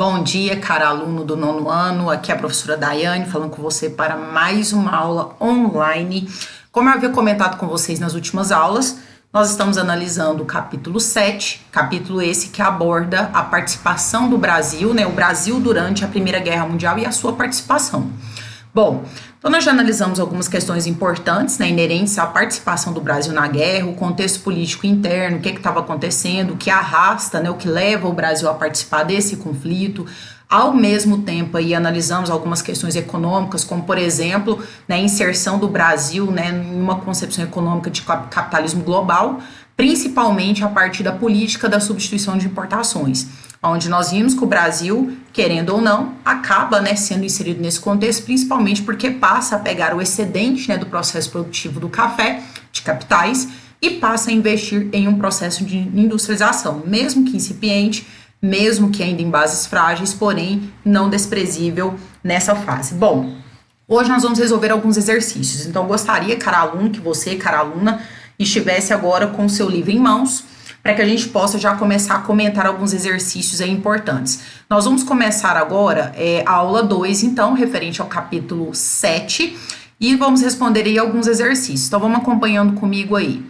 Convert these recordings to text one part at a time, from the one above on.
Bom dia, cara aluno do nono ano, aqui é a professora Daiane falando com você para mais uma aula online. Como eu havia comentado com vocês nas últimas aulas, nós estamos analisando o capítulo 7, capítulo esse que aborda a participação do Brasil, o Brasil durante a Primeira Guerra Mundial e a sua participação. Bom, então nós já analisamos algumas questões importantes, inerentes à participação do Brasil na guerra, o contexto político interno, o que estava acontecendo, o que arrasta, o que leva o Brasil a participar desse conflito. Ao mesmo tempo, aí analisamos algumas questões econômicas, como, por exemplo, a inserção do Brasil em uma concepção econômica de capitalismo global, principalmente a partir da política da substituição de importações, onde nós vimos que o Brasil, querendo ou não, acaba sendo inserido nesse contexto, principalmente porque passa a pegar o excedente do processo produtivo do café, de capitais, e passa a investir em um processo de industrialização, mesmo que incipiente, mesmo que ainda em bases frágeis, porém não desprezível nessa fase. Bom, hoje nós vamos resolver alguns exercícios, então eu gostaria, cara aluno, que você, cara aluna, estivesse agora com o seu livro em mãos, para que a gente possa já começar a comentar alguns exercícios aí importantes. Nós vamos começar agora a aula 2, então, referente ao capítulo 7, e vamos responder aí alguns exercícios. Então, vamos acompanhando comigo aí.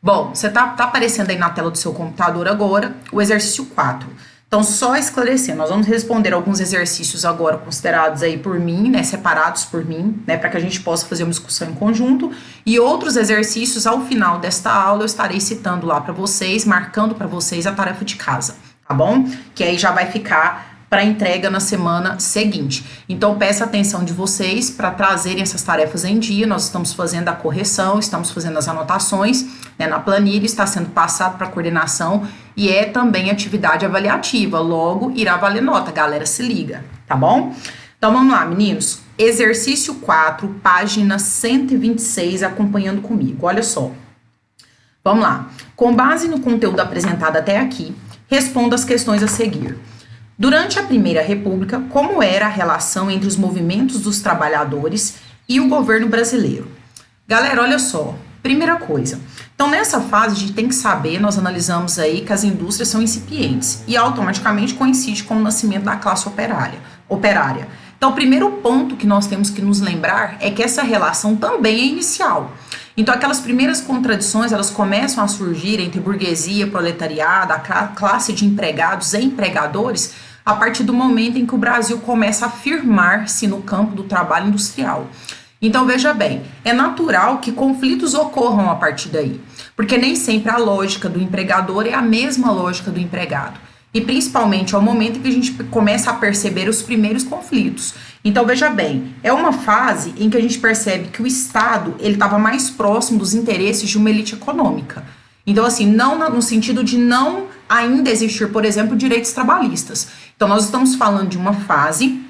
Bom, você tá aparecendo aí na tela do seu computador agora o exercício 4. Então, só esclarecendo, nós vamos responder alguns exercícios agora considerados aí por mim, separados por mim, para que a gente possa fazer uma discussão em conjunto, e outros exercícios ao final desta aula eu estarei citando lá para vocês, marcando para vocês a tarefa de casa, tá bom? Que aí já vai ficar para entrega na semana seguinte. Então, peço a atenção de vocês para trazerem essas tarefas em dia. Nós estamos fazendo a correção, estamos fazendo as anotações na planilha, está sendo passado para a coordenação e é também atividade avaliativa. Logo, irá valer nota, galera, se liga, tá bom? Então, vamos lá, meninos. Exercício 4, página 126, acompanhando comigo. Olha só. Vamos lá. Com base no conteúdo apresentado até aqui, responda as questões a seguir. Durante a Primeira República, como era a relação entre os movimentos dos trabalhadores e o governo brasileiro? Galera, olha só, primeira coisa. Então, nessa fase, a gente tem que saber, nós analisamos aí que as indústrias são incipientes e automaticamente coincide com o nascimento da classe operária. Então, o primeiro ponto que nós temos que nos lembrar é que essa relação também é inicial. Então, aquelas primeiras contradições, elas começam a surgir entre burguesia, proletariado, a classe de empregados e empregadores, a partir do momento em que o Brasil começa a firmar-se no campo do trabalho industrial. Então, veja bem, é natural que conflitos ocorram a partir daí, porque nem sempre a lógica do empregador é a mesma lógica do empregado. E principalmente ao momento em que a gente começa a perceber os primeiros conflitos. Então, veja bem, é uma fase em que a gente percebe que o Estado ele estava mais próximo dos interesses de uma elite econômica. Então, assim, não no sentido de não ainda existir, por exemplo, direitos trabalhistas. Então, nós estamos falando de uma fase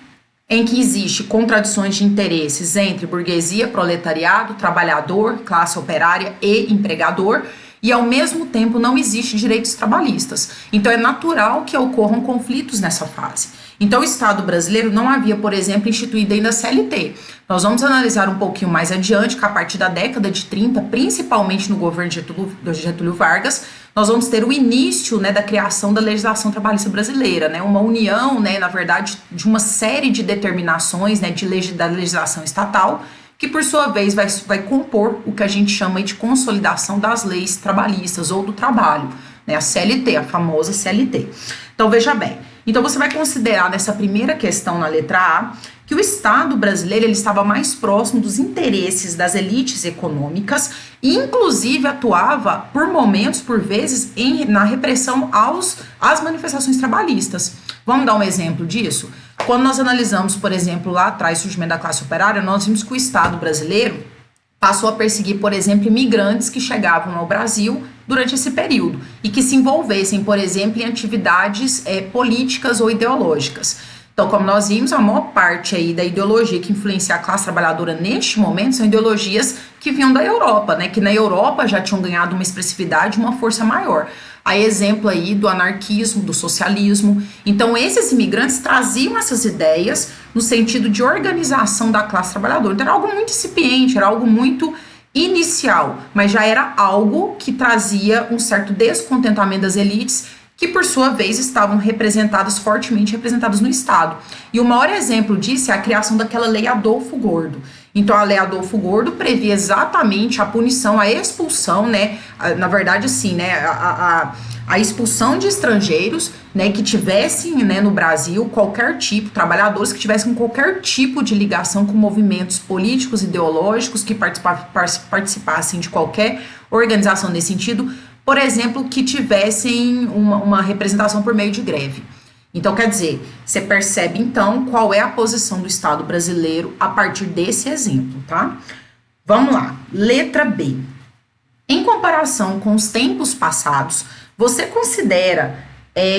em que existe contradições de interesses entre burguesia, proletariado, trabalhador, classe operária e empregador, e ao mesmo tempo não existe direitos trabalhistas. Então é natural que ocorram conflitos nessa fase. Então o Estado brasileiro não havia, por exemplo, instituído ainda a CLT. Nós vamos analisar um pouquinho mais adiante que a partir da década de 30, principalmente no governo de Getúlio Vargas, nós vamos ter o início da criação da legislação trabalhista brasileira, uma união, na verdade, de uma série de determinações da legislação estatal, que por sua vez vai compor o que a gente chama de consolidação das leis trabalhistas ou do trabalho, a CLT, a famosa CLT. Então veja bem, então você vai considerar nessa primeira questão na letra A, que o Estado brasileiro ele estava mais próximo dos interesses das elites econômicas e inclusive atuava por momentos, por vezes, na repressão às manifestações trabalhistas. Vamos dar um exemplo disso? Quando nós analisamos, por exemplo, lá atrás o surgimento da classe operária, nós vimos que o Estado brasileiro passou a perseguir, por exemplo, imigrantes que chegavam ao Brasil durante esse período e que se envolvessem, por exemplo, em atividades políticas ou ideológicas. Então, como nós vimos, a maior parte aí da ideologia que influencia a classe trabalhadora neste momento são ideologias que vinham da Europa, que na Europa já tinham ganhado uma expressividade, uma força maior. A exemplo aí do anarquismo, do socialismo. Então, esses imigrantes traziam essas ideias no sentido de organização da classe trabalhadora. Então, era algo muito incipiente, era algo muito inicial, mas já era algo que trazia um certo descontentamento das elites que por sua vez estavam fortemente representadas no Estado. E o maior exemplo disso é a criação daquela Lei Adolfo Gordo. Então, a Lei Adolfo Gordo previa exatamente a punição, a expulsão, né? Na verdade, assim, né? A expulsão de estrangeiros, né, que tivessem, né, no Brasil qualquer tipo, trabalhadores que tivessem qualquer tipo de ligação com movimentos políticos, ideológicos, que participassem de qualquer organização nesse sentido, por exemplo, que tivessem uma representação por meio de greve. Então, quer dizer, você percebe, então, qual é a posição do Estado brasileiro a partir desse exemplo, tá? Vamos lá. Letra B. Em comparação com os tempos passados, você considera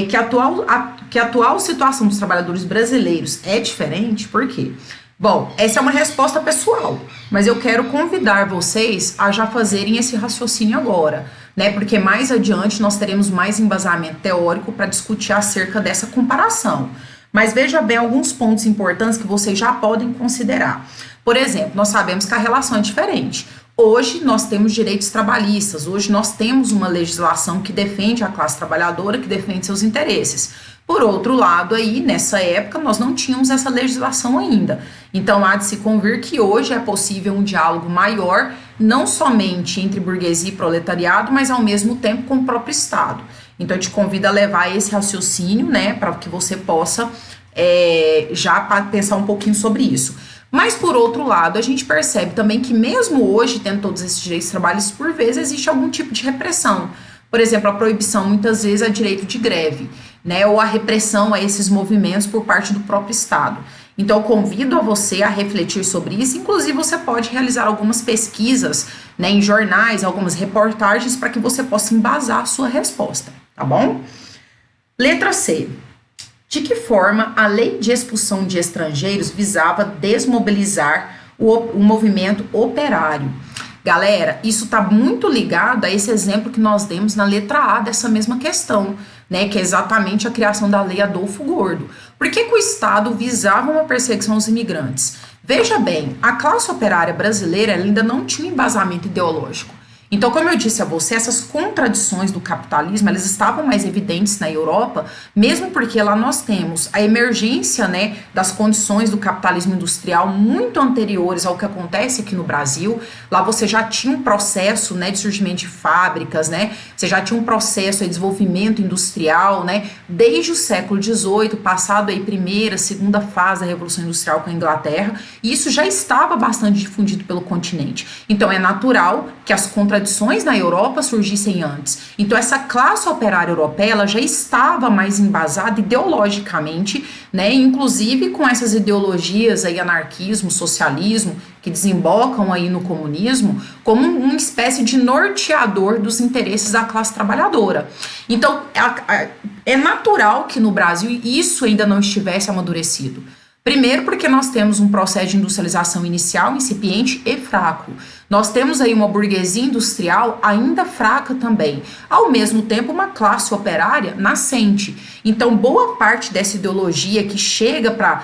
que a atual situação dos trabalhadores brasileiros é diferente? Por quê? Bom, essa é uma resposta pessoal, mas eu quero convidar vocês a já fazerem esse raciocínio agora, né? Porque mais adiante nós teremos mais embasamento teórico para discutir acerca dessa comparação. Mas veja bem alguns pontos importantes que vocês já podem considerar. Por exemplo, nós sabemos que a relação é diferente. Hoje nós temos direitos trabalhistas, hoje nós temos uma legislação que defende a classe trabalhadora, que defende seus interesses. Por outro lado, aí, nessa época, nós não tínhamos essa legislação ainda. Então, há de se convir que hoje é possível um diálogo maior, não somente entre burguesia e proletariado, mas ao mesmo tempo com o próprio Estado. Então, eu te convido a levar esse raciocínio, né, para que você possa já pensar um pouquinho sobre isso. Mas, por outro lado, a gente percebe também que mesmo hoje, tendo todos esses direitos trabalhistas, por vezes existe algum tipo de repressão. Por exemplo, a proibição, muitas vezes, é direito de greve, né? Ou a repressão a esses movimentos por parte do próprio Estado. Então, eu convido a você a refletir sobre isso. Inclusive, você pode realizar algumas pesquisas, né, em jornais, algumas reportagens, para que você possa embasar a sua resposta, tá bom? Letra C. De que forma a lei de expulsão de estrangeiros visava desmobilizar o movimento operário? Galera, isso está muito ligado a esse exemplo que nós demos na letra A dessa mesma questão, né? Que é exatamente a criação da Lei Adolfo Gordo. Por que o Estado visava uma perseguição aos imigrantes? Veja bem, a classe operária brasileira ainda não tinha embasamento ideológico. Então, como eu disse a você, essas contradições do capitalismo, elas estavam mais evidentes na Europa, mesmo porque lá nós temos a emergência, né, das condições do capitalismo industrial muito anteriores ao que acontece aqui no Brasil. Lá você já tinha um processo, né, de surgimento de fábricas, né, você já tinha um processo de desenvolvimento industrial, né, desde o século XVIII, passado aí primeira, segunda fase da Revolução Industrial com a Inglaterra, e isso já estava bastante difundido pelo continente. Então, é natural que as contradições na Europa surgissem antes. Então, essa classe operária europeia, ela já estava mais embasada ideologicamente, né, inclusive com essas ideologias aí, anarquismo, socialismo, que desembocam aí no comunismo, como uma espécie de norteador dos interesses da classe trabalhadora. Então, é natural que no Brasil isso ainda não estivesse amadurecido. Primeiro, porque nós temos um processo de industrialização inicial, incipiente e fraco. Nós temos aí uma burguesia industrial ainda fraca também. Ao mesmo tempo, uma classe operária nascente. Então, boa parte dessa ideologia que chega para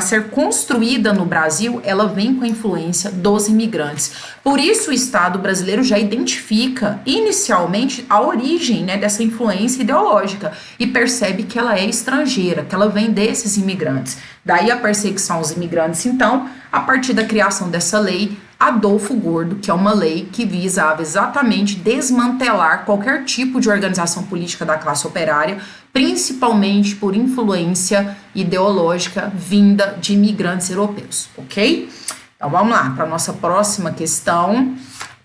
ser construída no Brasil, ela vem com a influência dos imigrantes. Por isso, o Estado brasileiro já identifica inicialmente a origem, né, dessa influência ideológica e percebe que ela é estrangeira, que ela vem desses imigrantes. Daí a perseguição aos imigrantes, então, a partir da criação dessa lei Adolfo Gordo, que é uma lei que visava exatamente desmantelar qualquer tipo de organização política da classe operária, principalmente por influência ideológica vinda de imigrantes europeus, ok? Então vamos lá para a nossa próxima questão.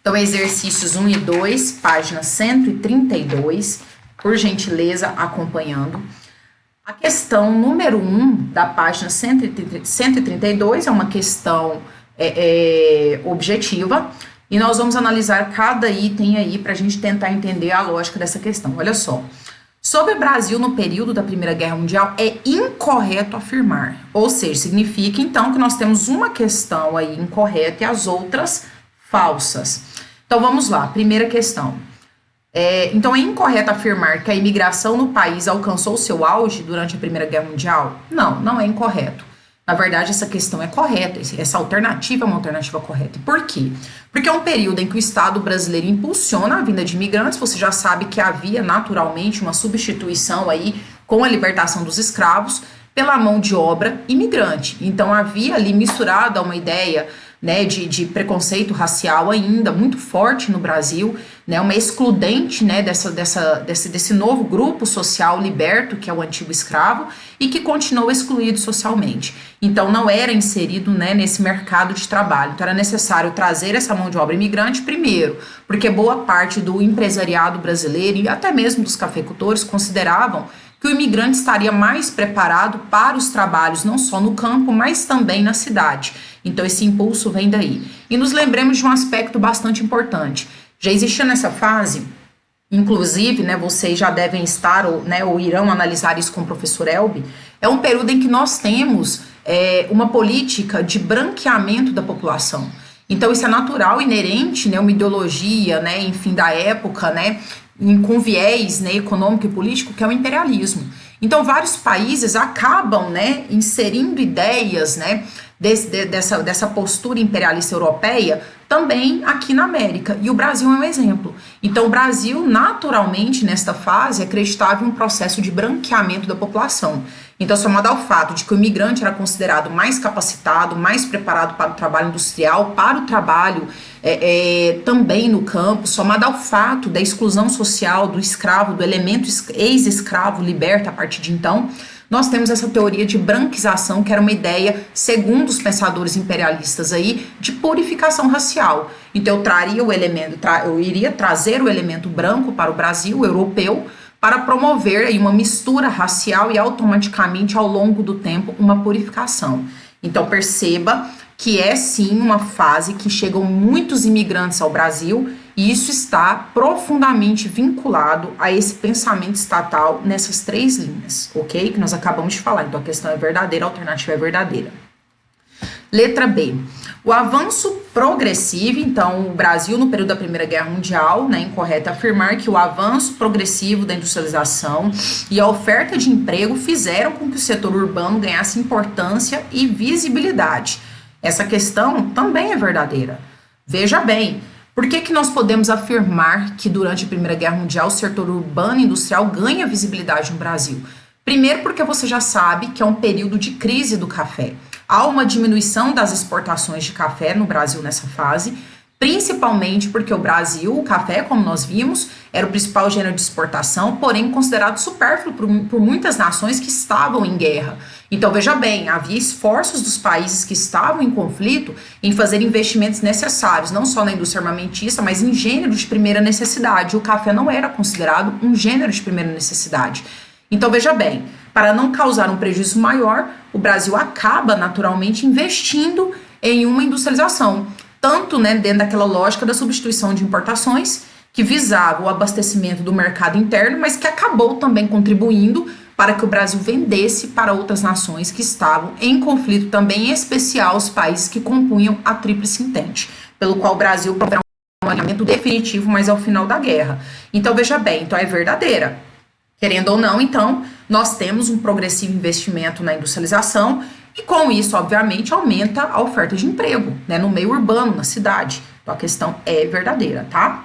Então, exercícios 1 e 2, página 132, por gentileza, acompanhando. A questão número 1 da página 132 é uma questão objetiva e nós vamos analisar cada item aí para a gente tentar entender a lógica dessa questão. Olha só. Sobre o Brasil no período da Primeira Guerra Mundial é incorreto afirmar, ou seja, significa então que nós temos uma questão aí incorreta e as outras falsas. Então vamos lá, primeira questão. Então é incorreto afirmar que a imigração no país alcançou seu auge durante a Primeira Guerra Mundial? Não, não é incorreto. Na verdade, essa questão é correta, essa alternativa é uma alternativa correta. Por quê? Porque é um período em que o Estado brasileiro impulsiona a vinda de imigrantes, você já sabe que havia naturalmente uma substituição aí com a libertação dos escravos pela mão de obra imigrante. Então havia ali misturada uma ideia, né, de preconceito racial ainda muito forte no Brasil, né, uma excludente, né, desse novo grupo social liberto que é o antigo escravo e que continuou excluído socialmente. Então não era inserido, né, nesse mercado de trabalho. Então era necessário trazer essa mão de obra imigrante primeiro, porque boa parte do empresariado brasileiro e até mesmo dos cafeicultores consideravam que o imigrante estaria mais preparado para os trabalhos, não só no campo, mas também na cidade. Então esse impulso vem daí. E nos lembremos de um aspecto bastante importante. Já existia nessa fase, inclusive, né, vocês já devem estar ou irão analisar isso com o professor Elbi, é um período em que nós temos uma política de branqueamento da população. Então isso é natural, inerente, né, uma ideologia, né, enfim, da época, né, com viés, né, econômico e político, que é o imperialismo. Então, vários países acabam, né, inserindo ideias, né, dessa postura imperialista europeia também aqui na América. E o Brasil é um exemplo. Então, o Brasil, naturalmente, nesta fase, acreditava em um processo de branqueamento da população. Então, somado ao fato de que o imigrante era considerado mais capacitado, mais preparado para o trabalho industrial, para o trabalho também no campo, somado ao fato da exclusão social do escravo, do elemento ex-escravo liberto a partir de então, nós temos essa teoria de branquização, que era uma ideia, segundo os pensadores imperialistas aí, de purificação racial. Então eu iria trazer o elemento branco para o Brasil, europeu, para promover aí uma mistura racial e automaticamente, ao longo do tempo, uma purificação. Então perceba que é sim uma fase que chegam muitos imigrantes ao Brasil e isso está profundamente vinculado a esse pensamento estatal nessas três linhas, ok? Que nós acabamos de falar. Então a questão é verdadeira, a alternativa é verdadeira. Letra B. O avanço progressivo, então o Brasil no período da Primeira Guerra Mundial, né, incorreto afirmar que o avanço progressivo da industrialização e a oferta de emprego fizeram com que o setor urbano ganhasse importância e visibilidade. Essa questão também é verdadeira. Veja bem, por que nós podemos afirmar que durante a Primeira Guerra Mundial o setor urbano e industrial ganha visibilidade no Brasil? Primeiro porque você já sabe que é um período de crise do café. Há uma diminuição das exportações de café no Brasil nessa fase, principalmente porque o Brasil, o café, como nós vimos, era o principal gênero de exportação, porém considerado supérfluo por muitas nações que estavam em guerra. Então, veja bem, havia esforços dos países que estavam em conflito em fazer investimentos necessários, não só na indústria armamentista, mas em gêneros de primeira necessidade. O café não era considerado um gênero de primeira necessidade. Então, veja bem, para não causar um prejuízo maior, o Brasil acaba naturalmente investindo em uma industrialização, tanto, né, dentro daquela lógica da substituição de importações, que visava o abastecimento do mercado interno, mas que acabou também contribuindo para que o Brasil vendesse para outras nações que estavam em conflito também, em especial os países que compunham a Tríplice Entente, pelo qual o Brasil proverá um alinhamento definitivo, mas ao final da guerra. Então, veja bem, então é verdadeira. Querendo ou não, então, nós temos um progressivo investimento na industrialização e com isso, obviamente, aumenta a oferta de emprego, né, no meio urbano, na cidade. Então, a questão é verdadeira, tá?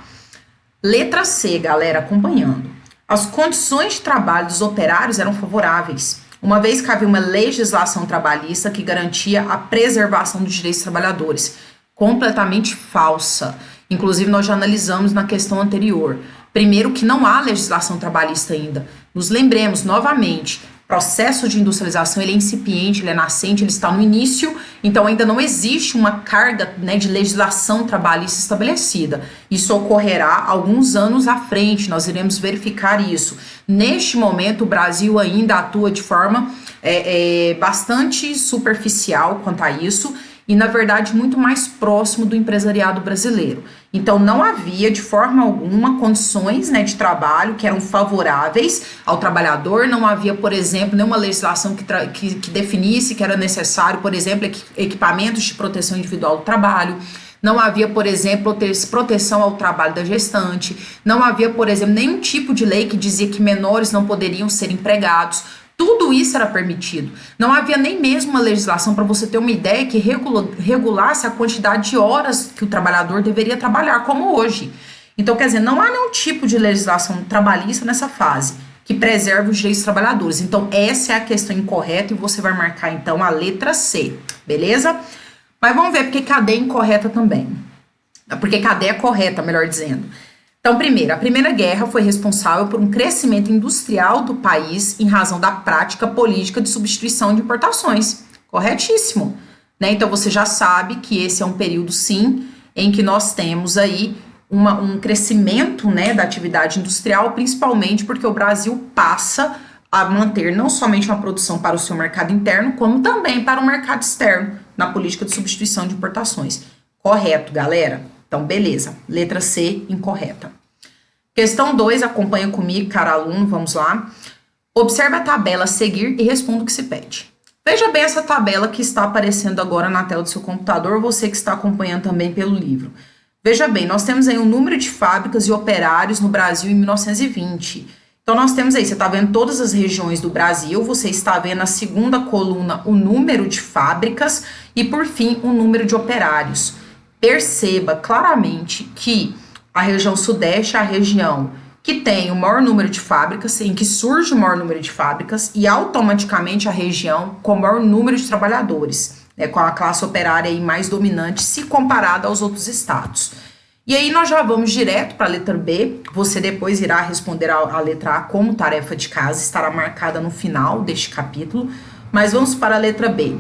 Letra C, galera, acompanhando. As condições de trabalho dos operários eram favoráveis, uma vez que havia uma legislação trabalhista que garantia a preservação dos direitos dos trabalhadores. Completamente falsa. Inclusive, nós já analisamos na questão anterior. Primeiro, que não há legislação trabalhista ainda. Nos lembremos, novamente, o processo de industrialização ele é incipiente, ele é nascente, ele está no início, então ainda não existe uma carga, né, de legislação trabalhista estabelecida. Isso ocorrerá alguns anos à frente, nós iremos verificar isso. Neste momento, o Brasil ainda atua de forma bastante superficial quanto a isso, e, na verdade, muito mais próximo do empresariado brasileiro. Então, não havia, de forma alguma, condições, né, de trabalho que eram favoráveis ao trabalhador, não havia, por exemplo, nenhuma legislação que definisse que era necessário, por exemplo, equipamentos de proteção individual do trabalho, não havia, por exemplo, proteção ao trabalho da gestante, não havia, por exemplo, nenhum tipo de lei que dizia que menores não poderiam ser empregados. Tudo isso era permitido. Não havia nem mesmo uma legislação, para você ter uma ideia, que regulasse a quantidade de horas que o trabalhador deveria trabalhar, como hoje. Então, quer dizer, não há nenhum tipo de legislação trabalhista nessa fase que preserve os direitos dos trabalhadores. Então, essa é a questão incorreta e você vai marcar, então, a letra C, beleza? Mas vamos ver porque cadê é incorreta também. Porque cadê é correta, melhor dizendo. Então, primeiro, a Primeira Guerra foi responsável por um crescimento industrial do país em razão da prática política de substituição de importações. Corretíssimo. Né? Então, você já sabe que esse é um período, sim, em que nós temos aí um crescimento, né, da atividade industrial, principalmente porque o Brasil passa a manter não somente uma produção para o seu mercado interno, como também para o mercado externo, na política de substituição de importações. Correto, galera? Então, beleza. Letra C, incorreta. Questão 2, acompanha comigo, cara aluno, vamos lá. Observe a tabela a seguir e responda o que se pede. Veja bem essa tabela que está aparecendo agora na tela do seu computador, você que está acompanhando também pelo livro. Veja bem, nós temos aí um número de fábricas e operários no Brasil em 1920. Então, nós temos aí, você está vendo todas as regiões do Brasil, você está vendo na segunda coluna o número de fábricas e, por fim, o número de operários. Perceba claramente que a região sudeste é a região que tem o maior número de fábricas, em que surge o maior número de fábricas e automaticamente a região com o maior número de trabalhadores, né, com a classe operária aí mais dominante se comparada aos outros estados. E aí nós já vamos direto para a letra B, você depois irá responder a letra A como tarefa de casa, estará marcada no final deste capítulo, mas vamos para a letra B.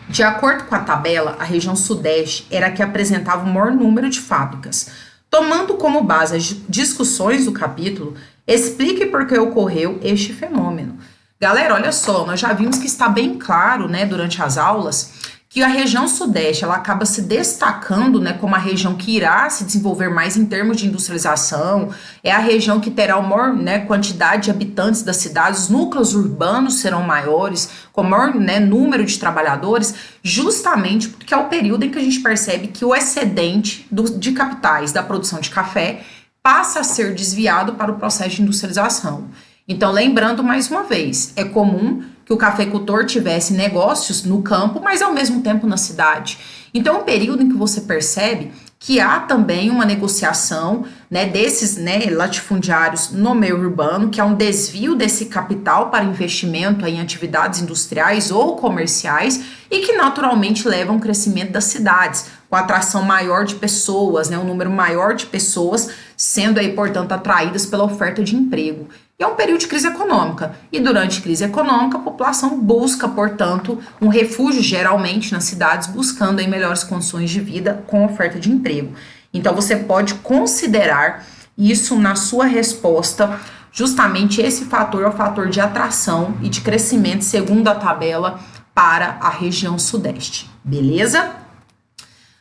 De acordo com a tabela, a região sudeste era a que apresentava o maior número de fábricas. Tomando como base as discussões do capítulo, explique por que ocorreu este fenômeno. Galera, olha só, nós já vimos que está bem claro, né, durante as aulas, que a região sudeste ela acaba se destacando, né, como a região que irá se desenvolver mais em termos de industrialização, é a região que terá a maior, né, quantidade de habitantes das cidades, os núcleos urbanos serão maiores, com o maior, né, número de trabalhadores, justamente porque é o período em que a gente percebe que o excedente de capitais da produção de café passa a ser desviado para o processo de industrialização. Então, lembrando mais uma vez, é comum que o cafeicultor tivesse negócios no campo, mas ao mesmo tempo na cidade. Então, é um período em que você percebe que há também uma negociação, né, desses, né, latifundiários no meio urbano, que há um desvio desse capital para investimento em atividades industriais ou comerciais e que naturalmente levam ao crescimento das cidades, com atração maior de pessoas, né, um número maior de pessoas sendo aí, portanto, atraídas pela oferta de emprego. E é um período de crise econômica. E durante a crise econômica, a população busca, portanto, um refúgio, geralmente, nas cidades, buscando aí melhores condições de vida com oferta de emprego. Então, você pode considerar isso na sua resposta. Justamente esse fator é o fator de atração e de crescimento, segundo a tabela, para a região sudeste. Beleza?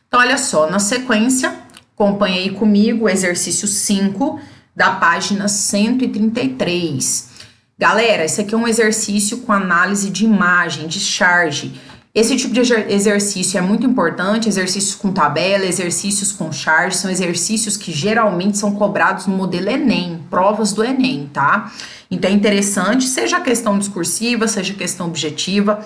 Então, olha só, na sequência, acompanha aí comigo o exercício 5, da página 133. Galera, esse aqui é um exercício com análise de imagem, de charge. Esse tipo de exercício é muito importante, exercícios com tabela, exercícios com charge, são exercícios que geralmente são cobrados no modelo Enem, provas do Enem, tá? Então é interessante, seja questão discursiva, seja questão objetiva,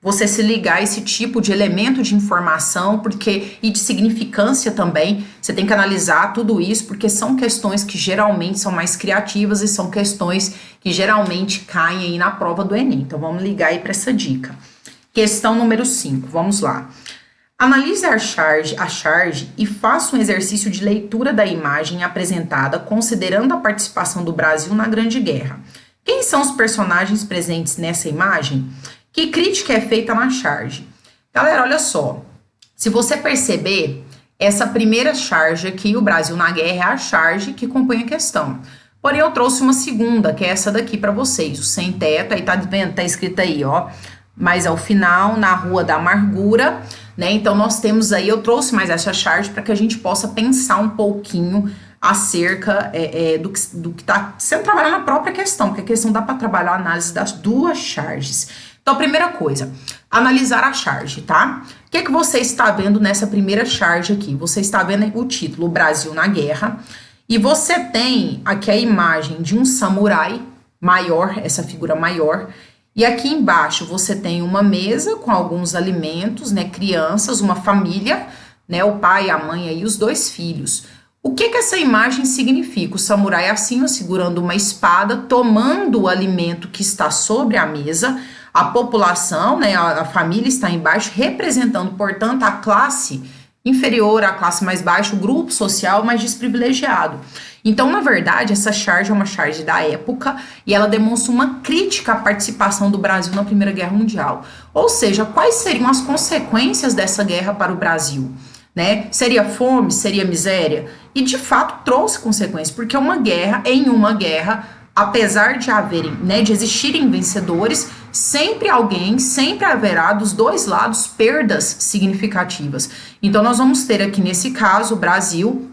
você se ligar a esse tipo de elemento de informação, porque e de significância também, você tem que analisar tudo isso, porque são questões que geralmente são mais criativas e são questões que geralmente caem aí na prova do Enem. Então vamos ligar aí para essa dica. Questão número 5, vamos lá. Analise a charge e faça um exercício de leitura da imagem apresentada, considerando a participação do Brasil na Grande Guerra. Quem são os personagens presentes nessa imagem? Que crítica é feita na charge? Galera, olha só. Se você perceber, essa primeira charge aqui, o Brasil na Guerra, é a charge que compõe a questão. Porém, eu trouxe uma segunda, que é essa daqui para vocês. O sem teto, aí tá vendo? Tá escrito aí, ó. Mas ao final, na Rua da Amargura, né? Então, nós temos aí, eu trouxe mais essa charge para que a gente possa pensar um pouquinho acerca do que está sendo trabalhado na própria questão, porque a questão dá para trabalhar a análise das duas charges. Então, a primeira coisa, analisar a charge, tá? O que você está vendo nessa primeira charge aqui? Você está vendo o título, Brasil na Guerra, e você tem aqui a imagem de um samurai maior, essa figura maior, E aqui embaixo você tem uma mesa com alguns alimentos, né, crianças, uma família, né, o pai, a mãe e os dois filhos. O que que essa imagem significa? O samurai acima segurando uma espada, tomando o alimento que está sobre a mesa, a população, né, a família está embaixo, representando, portanto, a classe inferior, a classe mais baixa, o grupo social mais desprivilegiado. Então, na verdade, essa charge é uma charge da época e ela demonstra uma crítica à participação do Brasil na Primeira Guerra Mundial. Ou seja, quais seriam as consequências dessa guerra para o Brasil? Né? Seria fome? Seria miséria? E de fato trouxe consequências, porque em uma guerra, apesar de haverem, né, de existirem vencedores, sempre haverá dos dois lados perdas significativas. Então nós vamos ter aqui nesse caso o Brasil,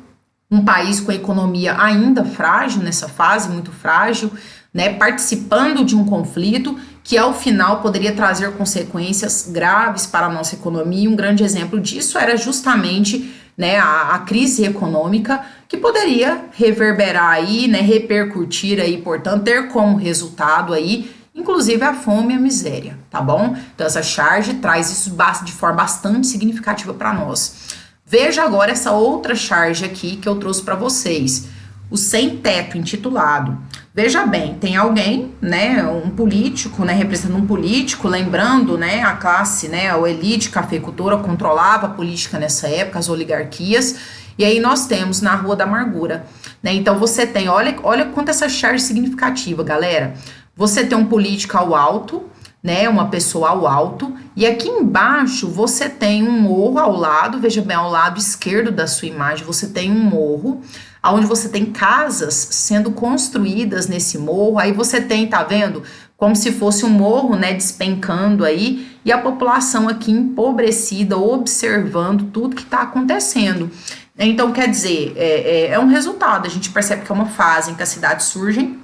um país com a economia ainda frágil, nessa fase muito frágil, né, participando de um conflito que ao final poderia trazer consequências graves para a nossa economia. Um grande exemplo disso era justamente, né, a crise econômica, que poderia reverberar aí, né, repercutir aí, portanto, ter como resultado aí, inclusive a fome e a miséria, tá bom? Então essa charge traz isso de forma bastante significativa para nós. Veja agora essa outra charge aqui que eu trouxe para vocês, o sem teto intitulado. Veja bem, tem alguém, né, um político, né, representando um político, lembrando, né, a classe, né, a elite cafeicultora controlava a política nessa época, as oligarquias, e aí nós temos na Rua da Amargura, né, então você tem, olha quanto essa charge é significativa, galera, você tem um político ao alto, né, uma pessoa ao alto, e aqui embaixo você tem um morro ao lado, veja bem, ao lado esquerdo da sua imagem, você tem um morro, onde você tem casas sendo construídas nesse morro, aí você tem, tá vendo, como se fosse um morro, né, despencando aí, e a população aqui empobrecida, observando tudo que tá acontecendo. Então, quer dizer, é um resultado, a gente percebe que é uma fase em que as cidades surgem,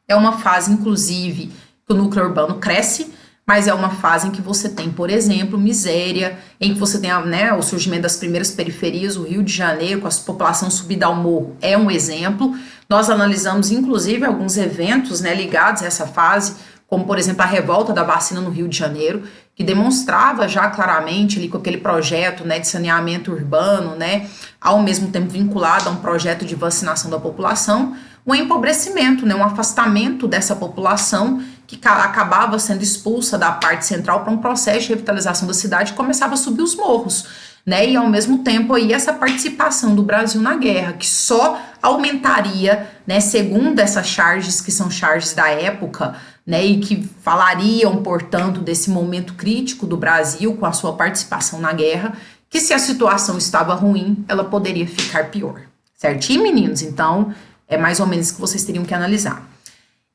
é uma fase, inclusive, que o núcleo urbano cresce, mas é uma fase em que você tem, por exemplo, miséria, em que você tem, né, o surgimento das primeiras periferias, o Rio de Janeiro, com a população subida ao morro, é um exemplo. Nós analisamos, inclusive, alguns eventos, né, ligados a essa fase, como, por exemplo, a revolta da vacina no Rio de Janeiro, que demonstrava já claramente ali com aquele projeto, né, de saneamento urbano, né, ao mesmo tempo vinculado a um projeto de vacinação da população, um empobrecimento, né, um afastamento dessa população que acabava sendo expulsa da parte central para um processo de revitalização da cidade e começava a subir os morros, né, e ao mesmo tempo aí essa participação do Brasil na guerra, que só aumentaria, né, segundo essas charges, que são charges da época, né, e que falariam, portanto, desse momento crítico do Brasil com a sua participação na guerra, que se a situação estava ruim, ela poderia ficar pior, certinho, meninos? Então, é mais ou menos isso que vocês teriam que analisar.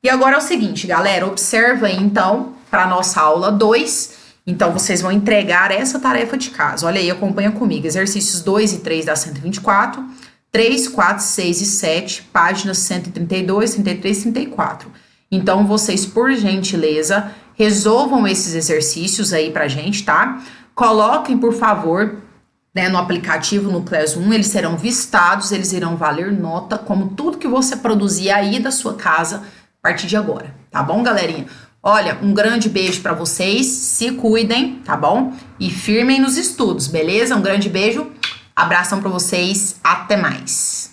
E agora é o seguinte, galera, observa aí, então, para a nossa aula 2, então vocês vão entregar essa tarefa de casa. Olha aí, acompanha comigo, exercícios 2 e 3 da 124, 3, 4, 6 e 7, páginas 132, 33 e 34. Então, vocês, por gentileza, resolvam esses exercícios aí pra gente, tá? Coloquem, por favor, né, no aplicativo, no Classroom, eles serão vistados, eles irão valer nota, como tudo que você produzir aí da sua casa a partir de agora, tá bom, galerinha? Olha, um grande beijo pra vocês, se cuidem, tá bom? E firmem nos estudos, beleza? Um grande beijo, abração pra vocês, até mais!